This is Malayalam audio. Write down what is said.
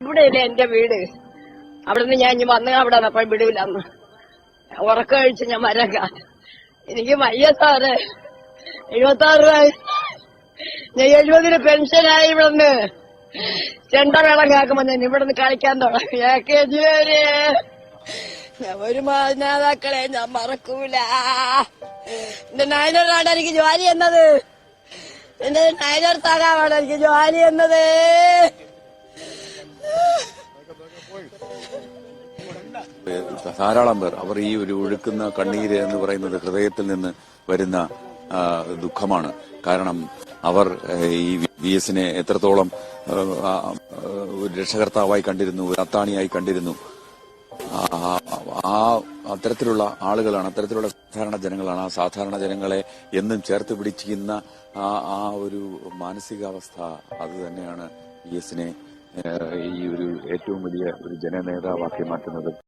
ഇവിടെയല്ലേ എന്റെ വീട്. അവിടുന്ന് ഞാൻ ഇനി വന്ന് അവിടെ അപ്പോൾ വിടൂലെന്ന് ഉറക്കം കഴിച്ച് ഞാൻ വരക. എനിക്ക് വയ്യ സാറ്. 76 ഞാൻ 70 പെൻഷനായി. ഇവിടുന്ന് ചെണ്ടമേളം കേൾക്കുമ്പോ ഞാൻ ഇവിടുന്ന് കളിക്കാൻ തുടങ്ങി. ഞാൻ ഒരു നേതാക്കളെ ഞാൻ മറക്കൂല. എന്റെ നയനോടാണ് എനിക്ക് ജോലി എന്നത്. എന്റെ നയനോർ താകാവാണ് എനിക്ക് ജോലി എന്നത്. ധാരാളം പേർ അവർ ഈ ഒരു ഒഴുക്കുന്ന കണ്ണീര് എന്ന് പറയുന്നത് ഹൃദയത്തിൽ നിന്ന് വരുന്ന ദുഃഖമാണ്. കാരണം അവർ ഈ VS-നെ എത്രത്തോളം ഒരു രക്ഷകർത്താവായി കണ്ടിരുന്നു, ഒരു അത്താണിയായി കണ്ടിരുന്നു. അത്തരത്തിലുള്ള ആളുകളാണ്, അത്തരത്തിലുള്ള സാധാരണ ജനങ്ങളാണ്. ആ സാധാരണ ജനങ്ങളെ എന്നും ചേർത്ത് പിടിച്ചിരുന്ന ആ ഒരു മാനസികാവസ്ഥ അത് തന്നെയാണ് VS-നെ ഈ ഒരു ഏറ്റവും വലിയ ഒരു ജനനേതാവാക്കി മാറ്റുന്നത്.